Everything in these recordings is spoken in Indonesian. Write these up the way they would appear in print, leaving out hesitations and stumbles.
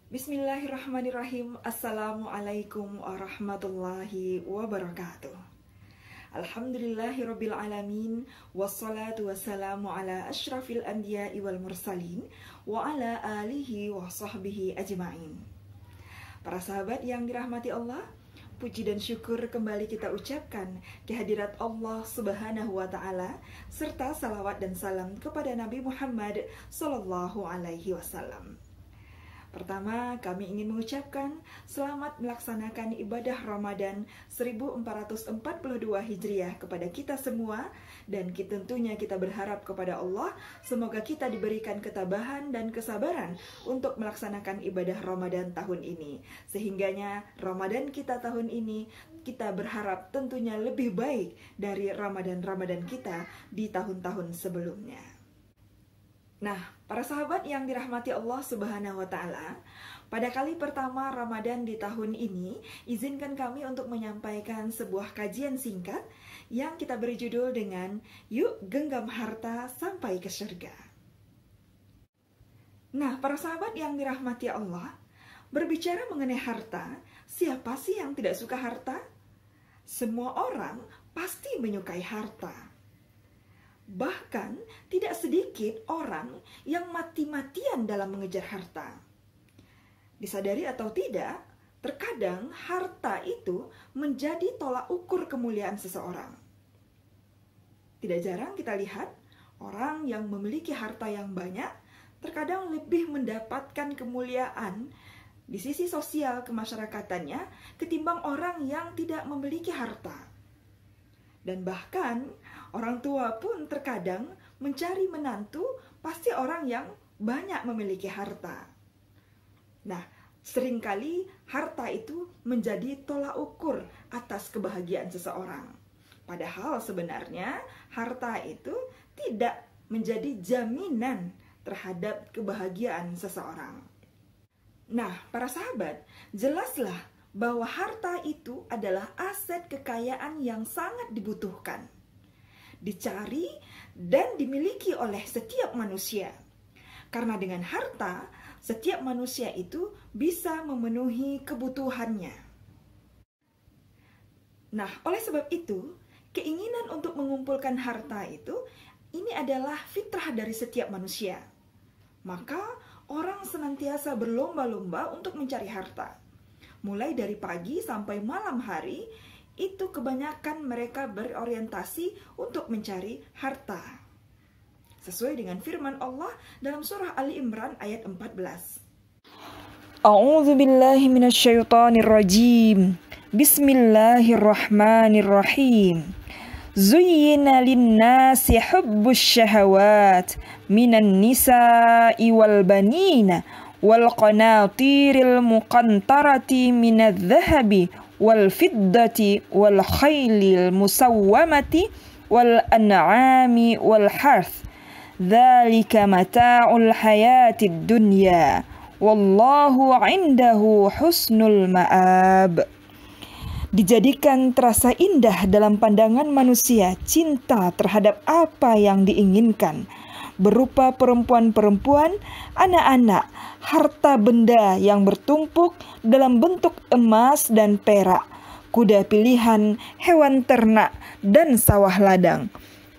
Bismillahirrahmanirrahim. Assalamualaikum warahmatullahi wabarakatuh. Alhamdulillahirabbil alamin, wassalatu wassalamu ala asyrafil anbiya'i wal mursalin wa ala alihi wa sahbihi ajma'in. Para sahabat yang dirahmati Allah, puji dan syukur kembali kita ucapkan kehadirat Allah Subhanahu wa taala serta salawat dan salam kepada Nabi Muhammad sallallahu alaihi wasallam. Pertama, kami ingin mengucapkan selamat melaksanakan ibadah Ramadan 1442 Hijriah kepada kita semua, dan tentunya kita berharap kepada Allah semoga kita diberikan ketabahan dan kesabaran untuk melaksanakan ibadah Ramadan tahun ini. Sehingganya Ramadan kita tahun ini kita berharap tentunya lebih baik dari Ramadan-Ramadan kita di tahun-tahun sebelumnya. Nah, para sahabat yang dirahmati Allah Subhanahu wa taala, pada kali pertama Ramadan di tahun ini, izinkan kami untuk menyampaikan sebuah kajian singkat yang kita beri judul dengan Yuk Genggam Harta Sampai ke Surga. Nah, para sahabat yang dirahmati Allah, berbicara mengenai harta, siapa sih yang tidak suka harta? Semua orang pasti menyukai harta. Bahkan tidak sedikit orang yang mati-matian dalam mengejar harta. Disadari atau tidak, terkadang harta itu menjadi tolak ukur kemuliaan seseorang. Tidak jarang kita lihat orang yang memiliki harta yang banyak terkadang lebih mendapatkan kemuliaan di sisi sosial kemasyarakatannya ketimbang orang yang tidak memiliki harta. Dan bahkan orang tua pun terkadang mencari menantu pasti orang yang banyak memiliki harta. Nah, seringkali harta itu menjadi tolak ukur atas kebahagiaan seseorang. Padahal sebenarnya harta itu tidak menjadi jaminan terhadap kebahagiaan seseorang. Nah, para sahabat, jelaslah bahwa harta itu adalah aset kekayaan yang sangat dibutuhkan, dicari dan dimiliki oleh setiap manusia. Karena dengan harta, setiap manusia itu bisa memenuhi kebutuhannya. Nah, oleh sebab itu, keinginan untuk mengumpulkan harta itu, ini adalah fitrah dari setiap manusia. Maka, orang senantiasa berlomba-lomba untuk mencari harta. Mulai dari pagi sampai malam hari, itu kebanyakan mereka berorientasi untuk mencari harta. Sesuai dengan firman Allah dalam surah Ali Imran ayat 14. A'udzu billahi minasyaitonir rajim. Bismillahirrahmanirrahim. Zuyyina lin-nasi hubbus syahawat minan nisa'i wal banina wal qanatiril muqantarati minadh dhahabi wal fiddati wal khailil musawwamati wal an'ami wal harth dzalika mata'ul hayatid dunya wallahu 'indahu husnul ma'ab. Dijadikan terasa indah dalam pandangan manusia cinta terhadap apa yang diinginkan, berupa perempuan-perempuan, anak-anak, harta benda yang bertumpuk dalam bentuk emas dan perak, kuda pilihan, hewan ternak, dan sawah ladang.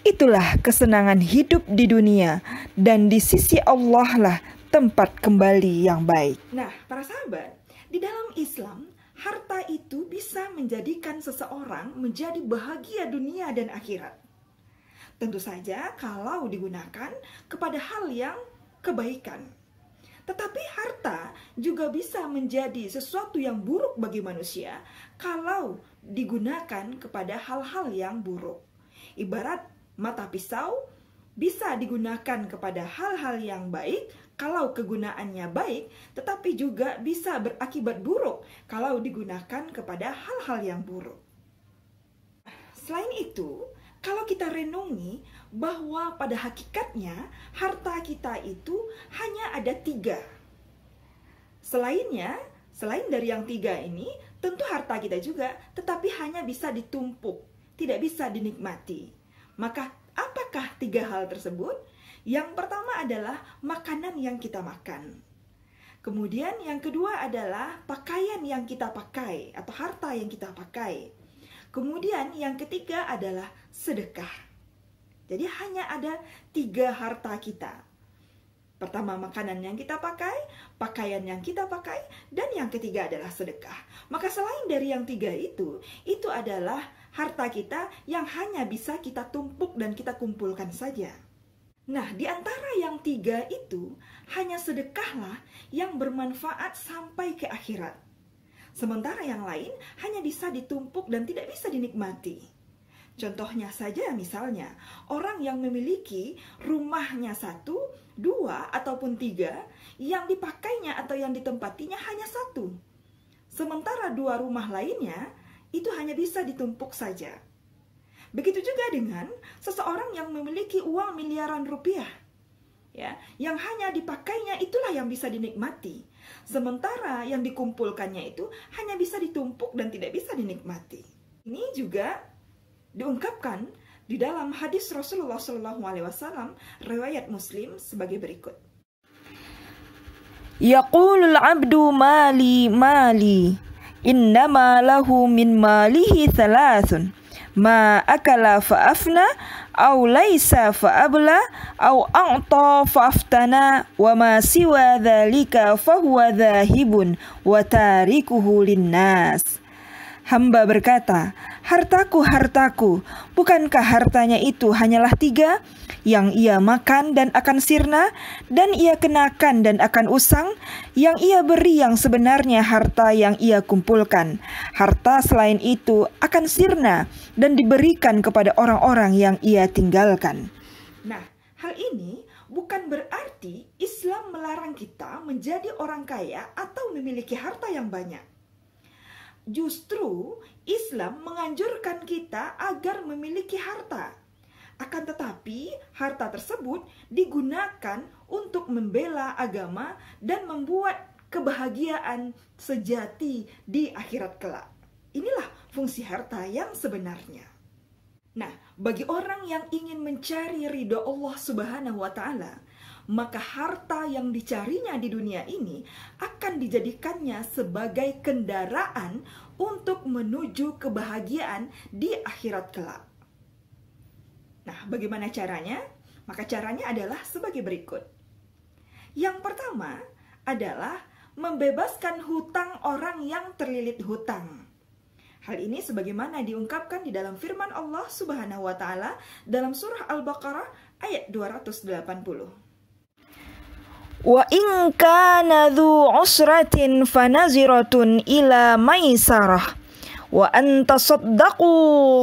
Itulah kesenangan hidup di dunia, dan di sisi Allah lah tempat kembali yang baik. Nah, para sahabat, di dalam Islam, harta itu bisa menjadikan seseorang menjadi bahagia dunia dan akhirat. Tentu saja kalau digunakan kepada hal yang kebaikan. Tetapi harta juga bisa menjadi sesuatu yang buruk bagi manusia kalau digunakan kepada hal-hal yang buruk. Ibarat mata pisau bisa digunakan kepada hal-hal yang baik kalau kegunaannya baik, tetapi juga bisa berakibat buruk kalau digunakan kepada hal-hal yang buruk. Selain itu, kalau kita renungi bahwa pada hakikatnya harta kita itu hanya ada 3. Selain dari yang 3 ini, tentu harta kita juga, tetapi hanya bisa ditumpuk, tidak bisa dinikmati. Maka apakah 3 hal tersebut? Yang pertama adalah makanan yang kita makan. Kemudian yang kedua adalah pakaian yang kita pakai atau harta yang kita pakai. Kemudian yang ketiga adalah sedekah. Jadi hanya ada 3 harta kita. Pertama, makanan yang kita pakai, pakaian yang kita pakai, dan yang ketiga adalah sedekah. Maka selain dari yang 3 itu adalah harta kita yang hanya bisa kita tumpuk dan kita kumpulkan saja. Nah, di antara yang 3 itu, hanya sedekahlah yang bermanfaat sampai ke akhirat. Sementara yang lain hanya bisa ditumpuk dan tidak bisa dinikmati. Contohnya saja misalnya, orang yang memiliki rumahnya 1, 2, ataupun 3, yang dipakainya atau yang ditempatinya hanya 1. Sementara 2 rumah lainnya, itu hanya bisa ditumpuk saja. Begitu juga dengan seseorang yang memiliki uang miliaran rupiah. Ya, yang hanya dipakainya itulah yang bisa dinikmati. Sementara yang dikumpulkannya itu hanya bisa ditumpuk dan tidak bisa dinikmati. Ini juga diungkapkan di dalam hadis Rasulullah SAW riwayat Muslim sebagai berikut. Yaqulul abdu mali mali innama lahu min malihi thalathun ma akala fa'afna aw laisa fa'abla aw a'ta fa'aftana wa ma siwa dhalika fahuwa dhahibun wa tarikuhu linnas. Hamba berkata, hartaku, hartaku, bukankah hartanya itu hanyalah 3, yang ia makan dan akan sirna, dan ia kenakan dan akan usang, yang ia beri yang sebenarnya harta yang ia kumpulkan. Harta selain itu akan sirna dan diberikan kepada orang-orang yang ia tinggalkan. Nah, hal ini bukan berarti Islam melarang kita menjadi orang kaya atau memiliki harta yang banyak. Justru Islam menganjurkan kita agar memiliki harta. Akan tetapi harta tersebut digunakan untuk membela agama dan membuat kebahagiaan sejati di akhirat kelak. Inilah fungsi harta yang sebenarnya. Nah, bagi orang yang ingin mencari ridho Allah Subhanahu wa Ta'ala, maka harta yang dicarinya di dunia ini akan dijadikannya sebagai kendaraan untuk menuju kebahagiaan di akhirat kelak. Nah, bagaimana caranya? Maka caranya adalah sebagai berikut. Yang pertama adalah membebaskan hutang orang yang terlilit hutang. Hal ini sebagaimana diungkapkan di dalam firman Allah Subhanahu wa Ta'ala dalam surah Al-Baqarah ayat 280. Wa in kana dzu usratin fanaziratun ila maisarah wa an tasaddaqu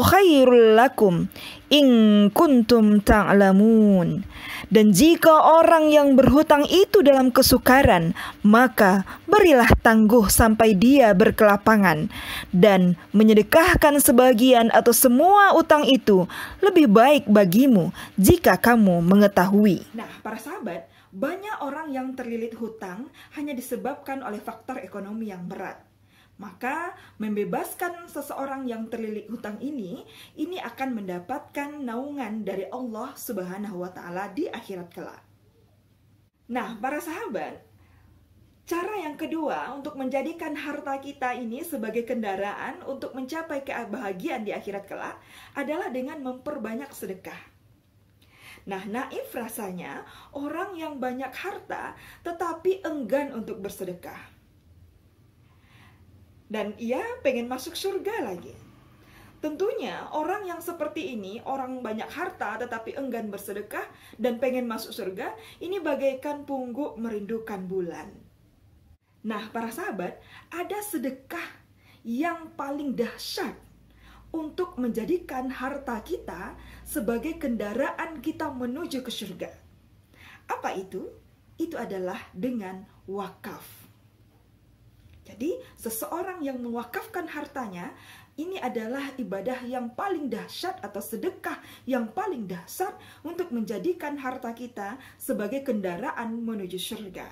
khairul lakum in kuntum ta'lamun. Dan jika orang yang berhutang itu dalam kesukaran, maka berilah tangguh sampai dia berkelapangan, dan menyedekahkan sebagian atau semua utang itu lebih baik bagimu jika kamu mengetahui. Nah, para sahabat, banyak orang yang terlilit hutang hanya disebabkan oleh faktor ekonomi yang berat. Maka membebaskan seseorang yang terlilit hutang ini akan mendapatkan naungan dari Allah Subhanahu wa Ta'ala di akhirat kelak. Nah, para sahabat, cara yang kedua untuk menjadikan harta kita ini sebagai kendaraan untuk mencapai kebahagiaan di akhirat kelak adalah dengan memperbanyak sedekah. Nah, naif rasanya orang yang banyak harta tetapi enggan untuk bersedekah. Dan ia pengen masuk surga lagi. Tentunya orang yang seperti ini, orang banyak harta tetapi enggan bersedekah dan pengen masuk surga, ini bagaikan pungguk merindukan bulan. Nah, para sahabat, ada sedekah yang paling dahsyat untuk menjadikan harta kita sebagai kendaraan kita menuju ke surga. Apa itu? Itu adalah dengan wakaf. Jadi, seseorang yang mewakafkan hartanya, ini adalah ibadah yang paling dahsyat atau sedekah yang paling dahsyat untuk menjadikan harta kita sebagai kendaraan menuju surga.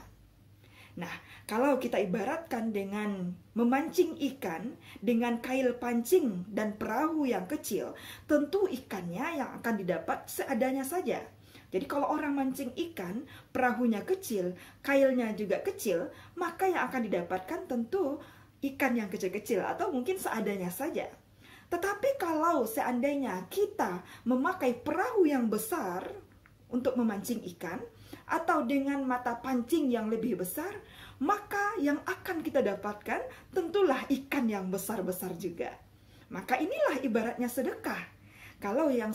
Nah, kalau kita ibaratkan dengan memancing ikan dengan kail pancing dan perahu yang kecil, tentu ikannya yang akan didapat seadanya saja. Jadi kalau orang mancing ikan, perahunya kecil, kailnya juga kecil, maka yang akan didapatkan tentu ikan yang kecil-kecil atau mungkin seadanya saja. Tetapi kalau seandainya kita memakai perahu yang besar untuk memancing ikan, atau dengan mata pancing yang lebih besar, maka yang akan kita dapatkan tentulah ikan yang besar-besar juga. Maka inilah ibaratnya sedekah. Kalau yang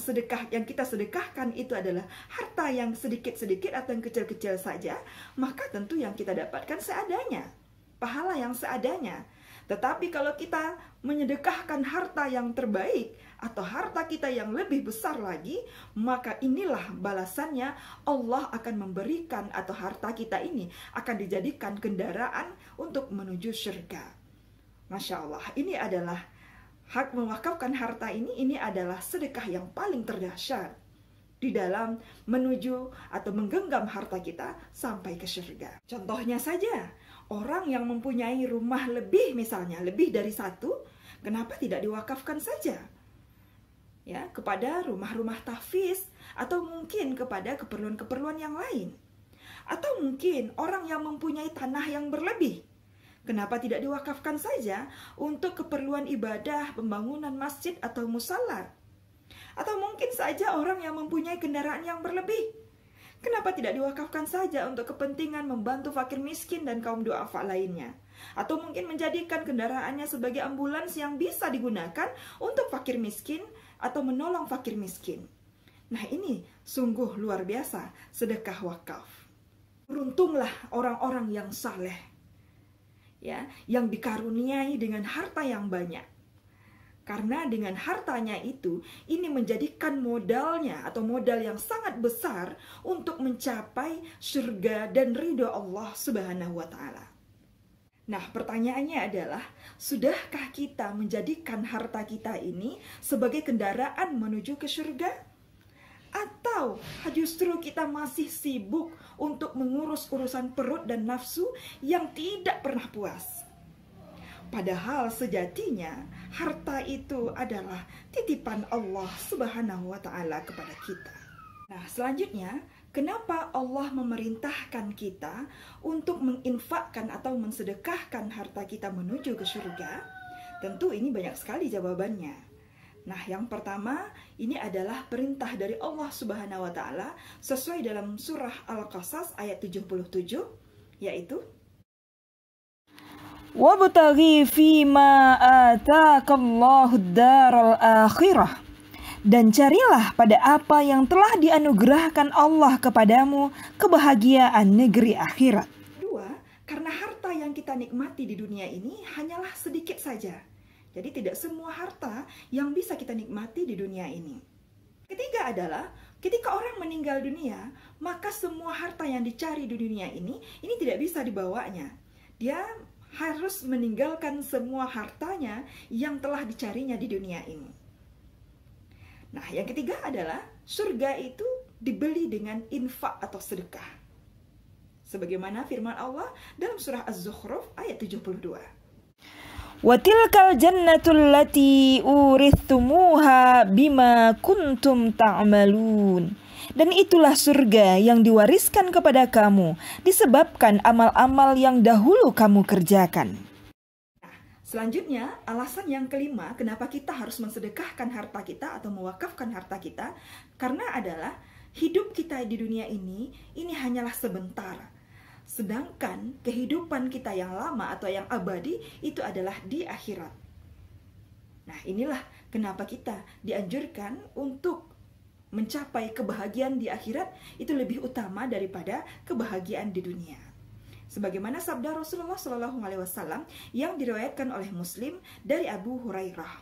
kita sedekahkan itu adalah harta yang sedikit-sedikit atau yang kecil-kecil saja, maka tentu yang kita dapatkan seadanya, pahala yang seadanya. Tetapi kalau kita menyedekahkan harta yang terbaik atau harta kita yang lebih besar lagi, maka inilah balasannya. Allah akan memberikan atau harta kita ini akan dijadikan kendaraan untuk menuju surga. Masya Allah, ini adalah hak mewakafkan harta ini adalah sedekah yang paling terdahsyat di dalam menuju atau menggenggam harta kita sampai ke surga. Contohnya saja, orang yang mempunyai rumah lebih, misalnya lebih dari satu, kenapa tidak diwakafkan saja ya kepada rumah-rumah tahfiz atau mungkin kepada keperluan-keperluan yang lain? Atau mungkin orang yang mempunyai tanah yang berlebih, kenapa tidak diwakafkan saja untuk keperluan ibadah, pembangunan masjid atau musala? Atau mungkin saja orang yang mempunyai kendaraan yang berlebih, kenapa tidak diwakafkan saja untuk kepentingan membantu fakir miskin dan kaum duafa lainnya? Atau mungkin menjadikan kendaraannya sebagai ambulans yang bisa digunakan untuk fakir miskin atau menolong fakir miskin. Nah, ini sungguh luar biasa sedekah wakaf. Beruntunglah orang-orang yang saleh, ya, yang dikaruniai dengan harta yang banyak. Karena dengan hartanya itu, ini menjadikan modalnya atau modal yang sangat besar untuk mencapai surga dan ridho Allah Subhanahu wa Ta'ala. Nah, pertanyaannya adalah, sudahkah kita menjadikan harta kita ini sebagai kendaraan menuju ke surga? Atau justru kita masih sibuk untuk mengurus urusan perut dan nafsu yang tidak pernah puas? Padahal sejatinya harta itu adalah titipan Allah Subhanahu wa Ta'ala kepada kita. Nah, selanjutnya, kenapa Allah memerintahkan kita untuk menginfakkan atau mensedekahkan harta kita menuju ke surga? Tentu ini banyak sekali jawabannya. Nah, yang pertama, ini adalah perintah dari Allah Subhanahu wa Ta'ala sesuai dalam surah Al-Qasas ayat 77, yaitu Wabtaghi fima ataakallahu ad-daral akhirah, dan carilah pada apa yang telah dianugerahkan Allah kepadamu kebahagiaan negeri akhirat. Dua, karena harta yang kita nikmati di dunia ini hanyalah sedikit saja. Jadi tidak semua harta yang bisa kita nikmati di dunia ini. Ketiga adalah ketika orang meninggal dunia, maka semua harta yang dicari di dunia ini tidak bisa dibawanya. Dia harus meninggalkan semua hartanya yang telah dicarinya di dunia ini. Nah, yang ketiga adalah surga itu dibeli dengan infak atau sedekah. Sebagaimana firman Allah dalam surah Az-Zukhruf ayat 72. Wa tilkal jannatul lati urithumuha bima kuntum ta'malun. Dan itulah surga yang diwariskan kepada kamu disebabkan amal-amal yang dahulu kamu kerjakan. Nah, selanjutnya, alasan yang kelima kenapa kita harus mensedekahkan harta kita atau mewakafkan harta kita, karena adalah hidup kita di dunia ini hanyalah sebentar. Sedangkan kehidupan kita yang lama atau yang abadi itu adalah di akhirat. Nah, inilah kenapa kita dianjurkan untuk mencapai kebahagiaan di akhirat itu lebih utama daripada kebahagiaan di dunia. Sebagaimana sabda Rasulullah SAW yang diriwayatkan oleh Muslim dari Abu Hurairah.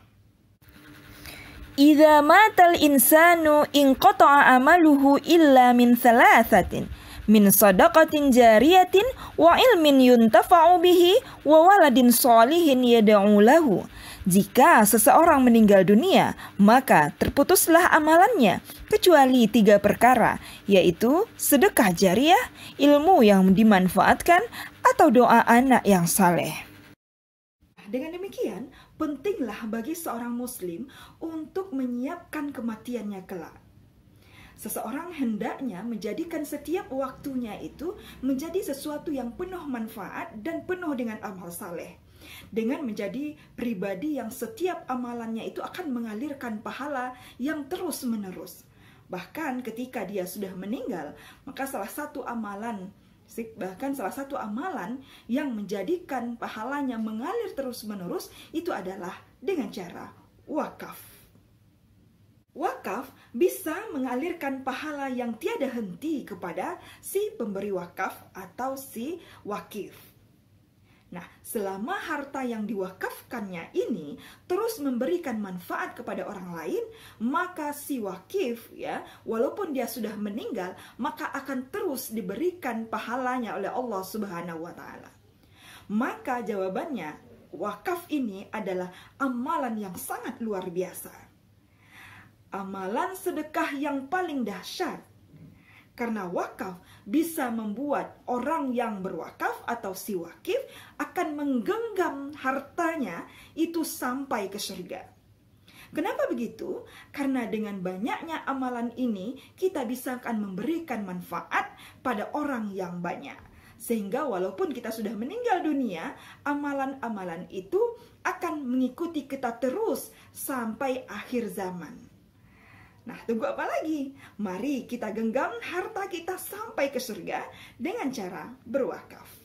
Idza matal insanu inqata'a amaluhu illa min thalathatin, min sadaqatin jariyatin wa ilmin yuntafa'u bihi wa waladin sholihin yad'u lahu. Jika seseorang meninggal dunia, maka terputuslah amalannya, kecuali 3 perkara, yaitu sedekah jariah, ilmu yang dimanfaatkan, atau doa anak yang saleh. Dengan demikian, pentinglah bagi seorang muslim untuk menyiapkan kematiannya kelak. Seseorang hendaknya menjadikan setiap waktunya itu menjadi sesuatu yang penuh manfaat dan penuh dengan amal saleh. Dengan menjadi pribadi yang setiap amalannya itu akan mengalirkan pahala yang terus-menerus. Bahkan ketika dia sudah meninggal, maka salah satu amalan yang menjadikan pahalanya mengalir terus-menerus itu adalah dengan cara wakaf. Wakaf bisa mengalirkan pahala yang tiada henti kepada si pemberi wakaf atau si wakif. Nah, selama harta yang diwakafkannya ini terus memberikan manfaat kepada orang lain, maka si wakif ya, walaupun dia sudah meninggal, maka akan terus diberikan pahalanya oleh Allah Subhanahu wa taala. Maka jawabannya, wakaf ini adalah amalan yang sangat luar biasa. Amalan sedekah yang paling dahsyat. Karena wakaf bisa membuat orang yang berwakaf atau si wakif akan menggenggam hartanya itu sampai ke surga. Kenapa begitu? Karena dengan banyaknya amalan ini kita bisa akan memberikan manfaat pada orang yang banyak. Sehingga walaupun kita sudah meninggal dunia, amalan-amalan itu akan mengikuti kita terus sampai akhir zaman. Nah, tunggu apa lagi? Mari kita genggam harta kita sampai ke surga dengan cara berwakaf.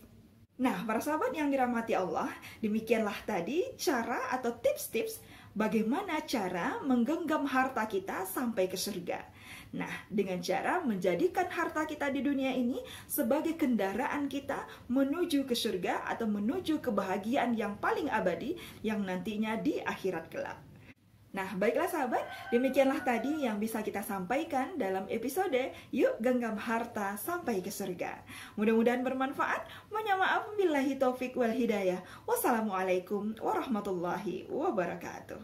Nah, para sahabat yang dirahmati Allah, demikianlah tadi cara atau tips-tips bagaimana cara menggenggam harta kita sampai ke surga. Nah, dengan cara menjadikan harta kita di dunia ini sebagai kendaraan kita menuju ke surga atau menuju kebahagiaan yang paling abadi yang nantinya di akhirat kelak. Nah, baiklah sahabat, demikianlah tadi yang bisa kita sampaikan dalam episode Yuk Genggam Harta Sampai ke Surga. Mudah-mudahan bermanfaat. Mohon maaf, billahi taufik wal hidayah. Wassalamualaikum warahmatullahi wabarakatuh.